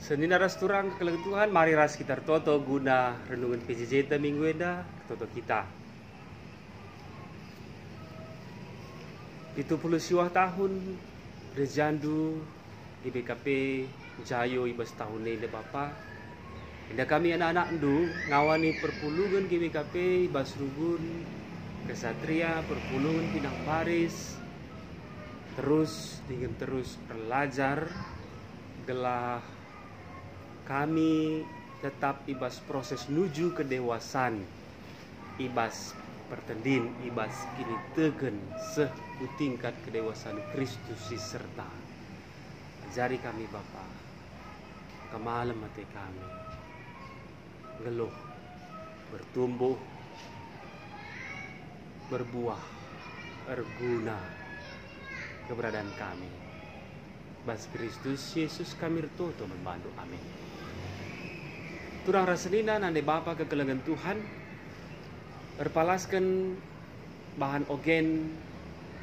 Senin ras turang kekelengan Tuhan, mari ras kita toto guna renungan PJJ minggu enda toto kita. Itu 70 tahun Rejandu di BKP Jayo ibas tahun ini Bapa. Indah kami anak-anak ndu ngawani perpulungan di BKP ibas rugun kesatria perpulungan Pinang Paris. Terus ingin terus belajar gelah kami tetap ibas proses menuju kedewasaan ibas pertendin ibas kini tegen tingkat kedewasaan Kristus serta ajari kami Bapa kemalam hati kami ngeluh bertumbuh berbuah berguna keberadaan kami bas Kristus Yesus kami toto membantu amin. Turang rasenina nande Bapa kekelengan Tuhan berpalaskan bahan ogen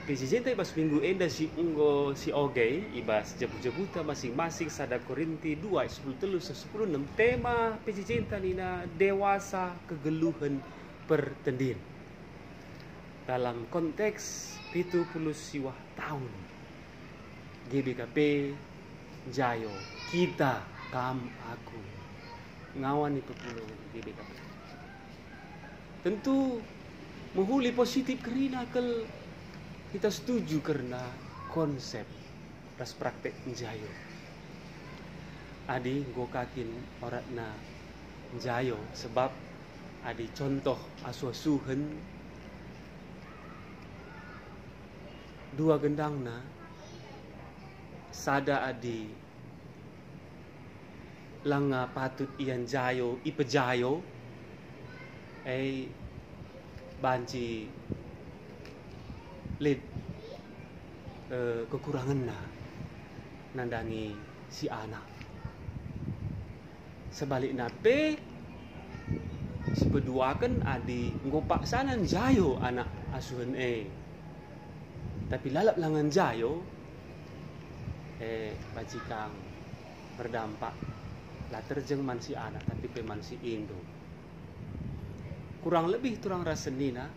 PJJ ibas minggu enda si unggo si oge ibas jebu-jebuta masing-masing sada Korinti 2 10 tema PJJ nina dewasa kegeluhan pertendin dalam konteks 70 siwah tahun GBKP Jayo kita aku ngawani perpulungan GBKP tentu menghuli positif kerina kita setuju karena konsep ras praktek Jayo adi gokakin oratna Jayo sebab adi contoh asuh-asuhen dua gendangna sada adi langa patut ian Jayo ipe Jayo banci lid kekurangan nandangi si anak sebaliknya si peduakan adi ngopak sanan Jayo anak asuhan tapi lalap langan Jayo bajikang berdampak lah terjeng man si anak tapi peman si Indo kurang lebih turang rasenina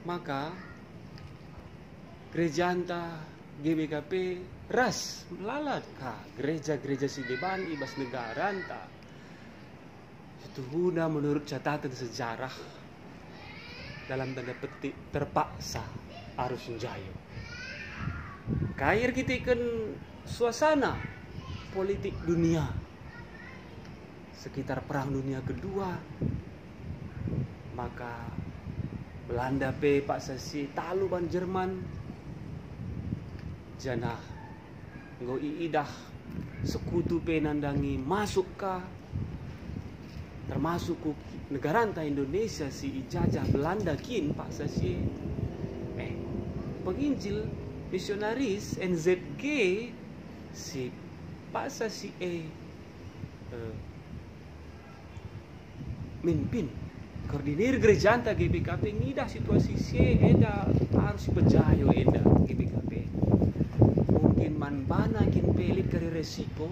maka gereja anta GBKP ras melalat gereja-gereja si deban ibas negara anta itu guna menurut catatan sejarah dalam tanda petik terpaksa harus Jayo kair kita ikan suasana politik dunia sekitar perang dunia kedua maka Belanda pak sasi taluban Jerman janah ngo iidah sekutu nandangi masuk termasuk negara anta Indonesia si ijajah Belanda kin pak sasi penginjil misionaris NZG si pak sasi mimpin koordinir gereja anta GBKP ngidah situasi si eda harus pejayo eda GBKP mungkin manbana kin pelit kari resiko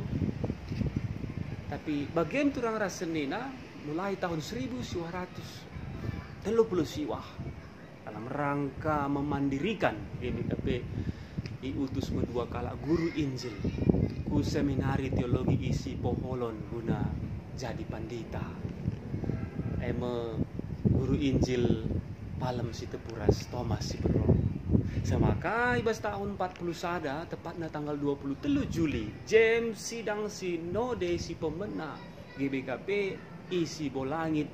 tapi bagian turang rasenina mulai tahun 1930 siwah dalam rangka memandirikan GBKP diutus dua kala guru Injil ku seminari teologi isi Poholon guna jadi pandita guru Injil Palem si Tepuras Thomas si Perro semaka ibas tahun 40 sada tepatnya tanggal 23 Juli jam sidang sinode si pemena GBKP isi bolangit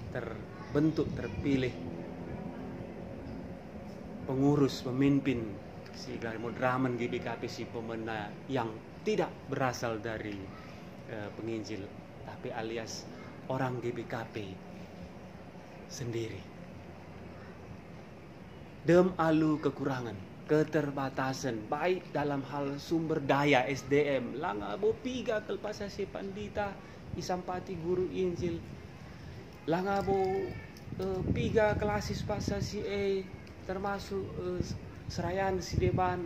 terbentuk terpilih pengurus pemimpin si Garimodraman GBKP si pemena yang tidak berasal dari penginjil tapi alias orang GBKP sendiri dem alu kekurangan keterbatasan baik dalam hal sumber daya SDM langa bopiga kelpasasi pandita isampati guru Injil langa bo piga kelasis pasasi termasuk serayan si deban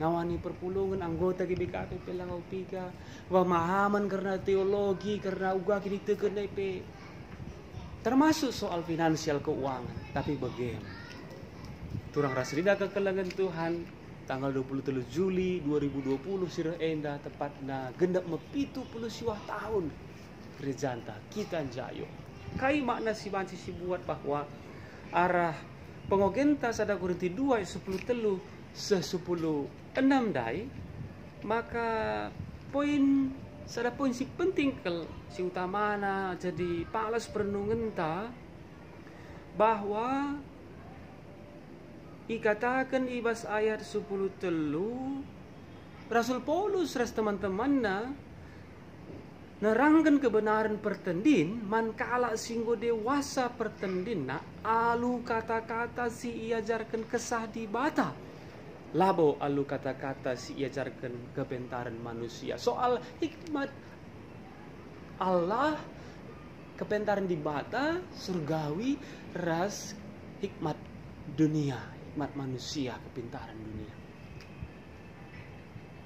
ngawani perpulungan anggota GBKP Pelangau Pika pemahaman karena teologi karena uga kini teken EP termasuk soal finansial keuangan. Tapi bagaimana turang rasa tidak kekelangan Tuhan tanggal 23 Juli 2020 sirah enda tepatna gendap mepitu 70 tahun gereja kita Jayo kai makna si banci si buat bahwa arah pengogenta sada Korinti 2 10 telu 10 6 dai maka poin si penting si utamana jadi palas perenungan ta bahwa ikatakan ibas ayat 10 telu Rasul Paulus ras teman-temanna nerangkan kebenaran pertendin mankala singgo dewasa pertendin alu kata-kata si iajarkan kesah di bata labo alu kata-kata si iajarkan kebentaran manusia soal hikmat Allah kebentaran di bata surgawi ras hikmat dunia hikmat manusia kebentaran dunia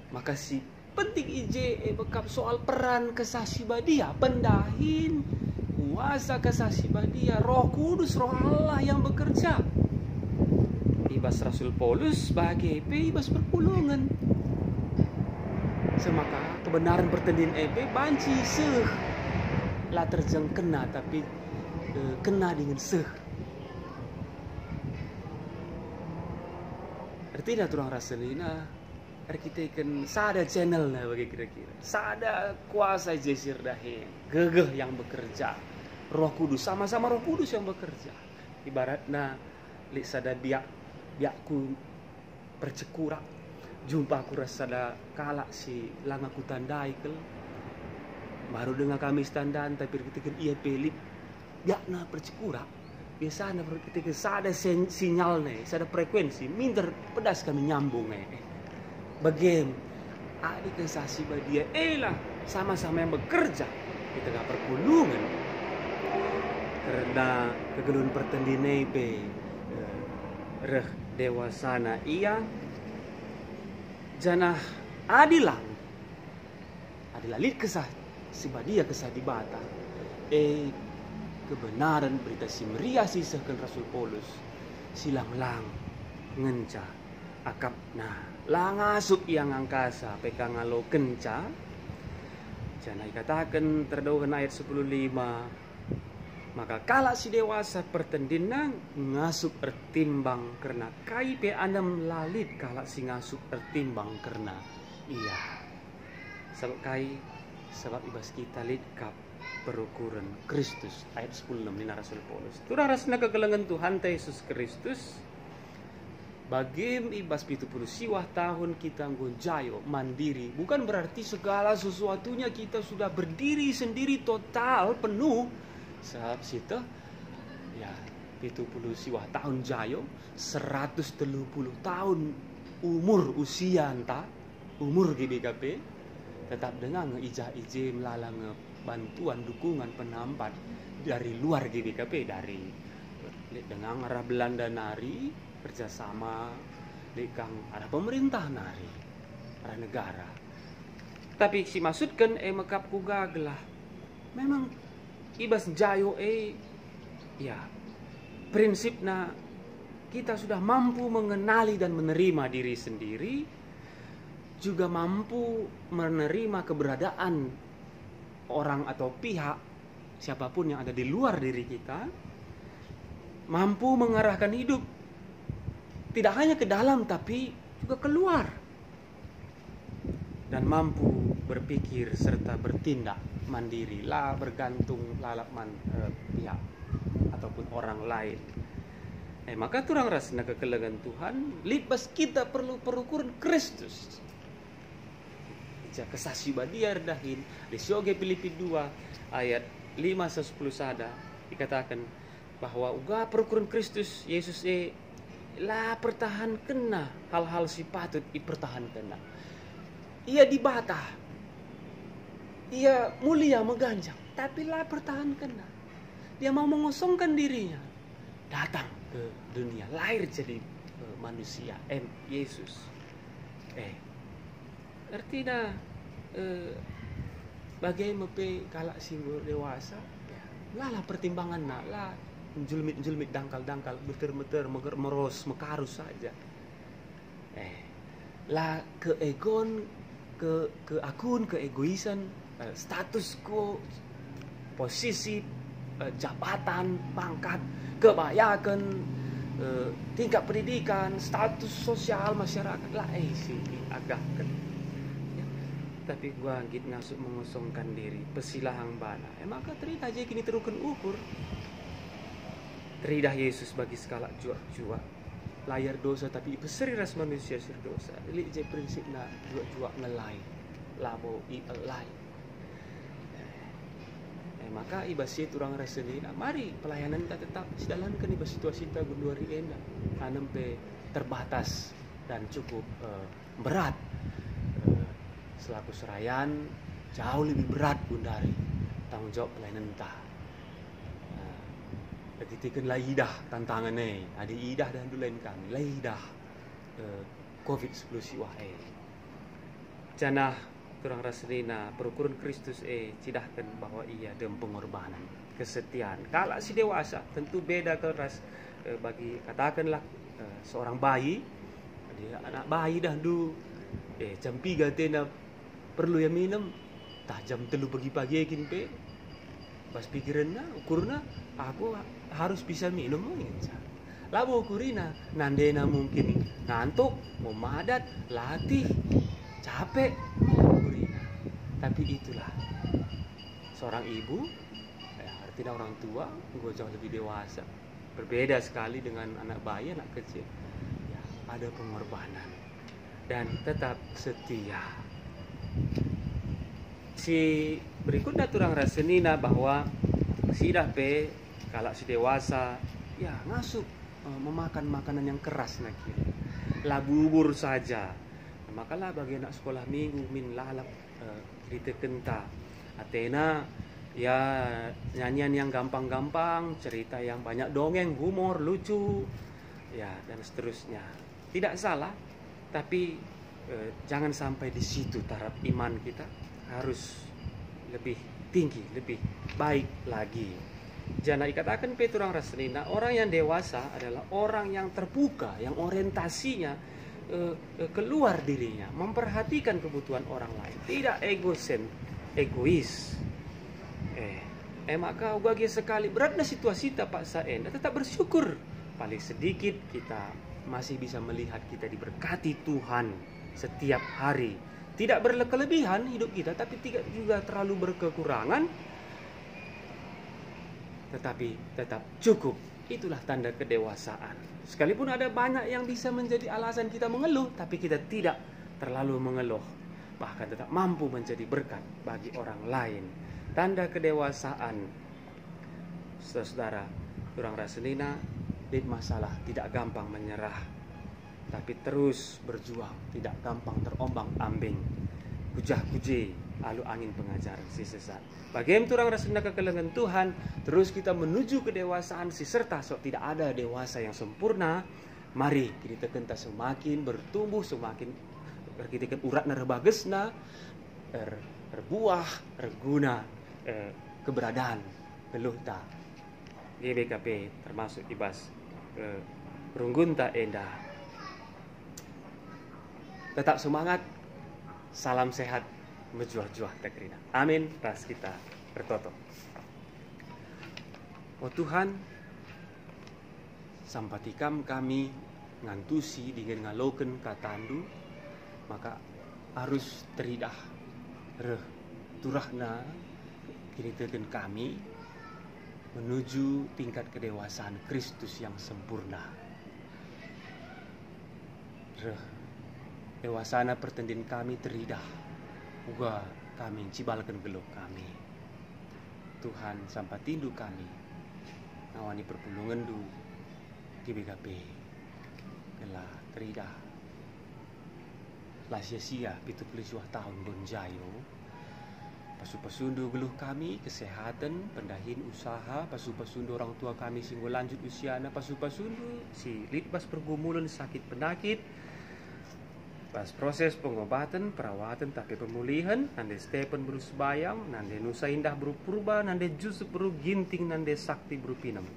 maka si penting ije bekap soal peran kesasi badia pendahin kuasa kesasi badia Roh Kudus Roh Allah yang bekerja ibas Rasul Paulus sebagai ibas perpulungan semaka kebenaran pertendin banci seh lah terjeng kena tapi kena dengan seh artinya turang raselina kita kan sada channel lah bagi kira-kira sada kuasa jesir dahin gegeh yang bekerja Roh Kudus sama-sama Roh Kudus yang bekerja ibaratna li sada biakku percekurak jumpa aku rasa kalak si langaku tandai kel baru dengan kami standar tapi ketika ia pelip biakna percekurak biasanya ketika sada sinyal nih sada frekuensi minder pedas kami nyambung bagaimana adik kesasi badia lah sama-sama yang bekerja di tengah perpulungan karena kegelun pertendine reh dewasana ia janah adilang lit kesah si badia kesah di bata kebenaran berita si meriah sisahkan Rasul Paulus silang lang ngenca akap langasuk yang angkasa pekangalo kenca jana ikatakan terdauhan ayat 10:5 maka kala si dewasa pertendinang ngasuk ertimbang karena kai pe andam lalit kala si ngasuk ertimbang karena iya sebab kai sebab ibas kita lit kap perukuran Kristus ayat 10:6 lina Rasul Paulus turang rasna kegelengan Tuhan Yesus Kristus bagim ibas 70 siwah tahun kita nggonjayo mandiri bukan berarti segala sesuatunya kita sudah berdiri sendiri total penuh saat situ ya 70 siwah tahun jayo 130 tahun umur usia entah umur GBKP tetap dengan ija-ije melalang bantuan dukungan penampat dari luar GBKP dari dengan arah Belanda nari kerjasama dengan arah pemerintah nari arah negara tapi si maksudkan mekap ku gaglah memang ibas jayo ya prinsipnya kita sudah mampu mengenali dan menerima diri sendiri juga mampu menerima keberadaan orang atau pihak siapapun yang ada di luar diri kita mampu mengarahkan hidup tidak hanya ke dalam tapi juga keluar dan mampu berpikir serta bertindak mandiri lah bergantung lalap pihak ataupun orang lain maka turang rasna kekelengan Tuhan libas kita perlu perukuran Kristus kesasi badia dahin di Sioge Filipi 2 ayat 5-10 sada dikatakan bahwa uga perukuran Kristus Yesus lah pertahankan hal-hal si patut dipertahankan ia dibata ia mulia mengganjang tapi lah pertahankan dia mau mengosongkan dirinya datang ke dunia lahir jadi manusia Yesus artinya bagaimana kalau singgur dewasa ya, lah pertimbangan lah julmit dangkal beter meros mekarus saja lah keegon keakun keegoisan status quo posisi jabatan pangkat kebayakan tingkat pendidikan status sosial masyarakat lah sih agak ya. Tapi gua angkit ngasuk mengosongkan diri pesilahang bana maka terita aja kini terukan ukur teridah Yesus bagi skala jua layar dosa tapi beseri ras manusia sir dosa li je prinsipna jua ngelai labo i elai maka ibasi turang raseni mari pelayanan kita tetap sedalankan ibas situasi kita gunduari enda anempe terbatas dan cukup berat selaku serayan jauh lebih berat gundari tanggung jawab pelayanan entah Ketikeun laidah tantangannya ada idah dan dulain kami laidah COVID-19 wae janah turang raselina perukuran Kristus cidahkan bahwa ia dem pengorbanan kesetiaan kalau si dewasa tentu beda keras bagi katakanlah seorang bayi dia anak bayi dah du jam 3 tena perlu ya minum tah jam 3 pagi-pagi kin pe pas pikiranna ukurna aku harus bisa minum labu ukurina nandena mungkin ngantuk mau madat latih capek ukurina tapi itulah seorang ibu artinya orang tua gue jauh lebih dewasa berbeda sekali dengan anak bayi anak kecil ya, ada pengorbanan dan tetap setia si berikutnya turang rasenina bahwa si dape kalau si dewasa ya ngasup memakan makanan yang keras nakir lah bubur saja makalah bagi anak sekolah minggu min lalap cerita kenta Athena ya nyanyian yang gampang-gampang cerita yang banyak dongeng humor lucu ya dan seterusnya tidak salah tapi jangan sampai di situ taraf iman kita harus lebih tinggi lebih baik lagi. Jangan dikatakan peturang rasenina orang yang dewasa adalah orang yang terbuka yang orientasinya keluar dirinya memperhatikan kebutuhan orang lain tidak egois maka bagi sekali beratnya situasi tapak saen tetap bersyukur paling sedikit kita masih bisa melihat kita diberkati Tuhan setiap hari tidak berkelebihan hidup kita tapi tidak juga terlalu berkekurangan tetapi tetap cukup. Itulah tanda kedewasaan. Sekalipun ada banyak yang bisa menjadi alasan kita mengeluh, tapi kita tidak terlalu mengeluh. Bahkan tetap mampu menjadi berkat bagi orang lain. Tanda kedewasaan. Saudara, kurang rasenina, di masalah tidak gampang menyerah. Tapi terus berjuang, tidak gampang terombang-ambing. Kujah-kuji, lalu angin pengajaran si sesat. Bagaimana turang rasanya kekelengan Tuhan, terus kita menuju kedewasaan si serta so tidak ada dewasa yang sempurna. Mari kita kenta semakin bertumbuh, semakin kita urat nerebagesna, berbuah, berguna, keberadaan, geluhta. GBKP termasuk ibas runggunta endah. Tetap semangat, salam sehat. Mejuah-juah tekrina. Amin. Tas kita bertoto. Oh Tuhan, sampatikam kami ngantusi dengan ngaloken katandu, maka harus teridah turahna kini tegen kami menuju tingkat kedewasaan Kristus yang sempurna. Dewasana pertendin kami teridah. Uga kami cibalkan geluh kami Tuhan sampai tindu kami ngawani perpulungan du GBKP gelah teridah lah sia-sia 70 tahun bonjayo pasu-pasundu geluh kami kesehatan pendahin usaha pasu-pasundu orang tua kami singgo lanjut usiana pasu-pasundu si litbas pergumulan sakit penyakit Pas proses pengobatan, perawatan, tapi pemulihan, nande Stephen bru sebayam, nande Nusa Indah bru purba, nande Jusuf bru ginting, nande Sakti bru pinam.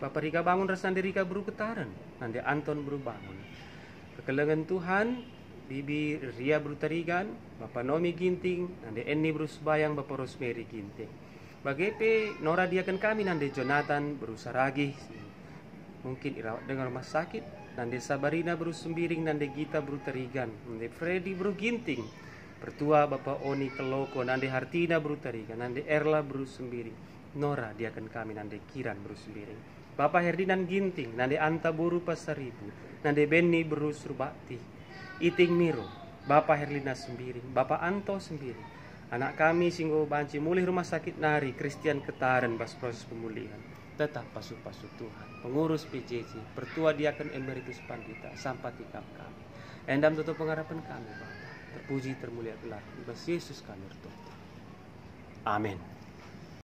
Bapak Rika bangun, ras nande Rika bru ketaran, nande Anton bru bangun. Kekelengan Tuhan, Bibi Ria bru tarigan, Bapak Nomi ginting, nande Eni bru sebayang, Bapak Rosemary ginting. Bagepe Nora diakan kami, nande Jonathan bru saragih, mungkin irawat dengan rumah sakit. Nande Sabarina bru sembiring, nande Gita bru tarigan, nande Freddy bru ginting, pertua Bapak Oni Keloko, nande Hartina bru tarigan, nande Erla bru sembiring, Nora diakan kami, nande Kiran bru sembiring, Bapak Herdinan ginting, nande Anta buru pasaribu, nande Benny bru surbakti, Iting Miro, Bapak Herlina sembiring, Bapak Anto sembiring, anak kami singgo banci mulih rumah sakit nari Christian Ketaran pas proses pemulihan. Tetap pasu-pasu Tuhan, pengurus PJJ, pertua diaken emeritus Pandita, sampai tikam kami. Endam tutup pengharapan kami, Bapak. Terpuji termulia telah, Yesus kami berdoa. Amin.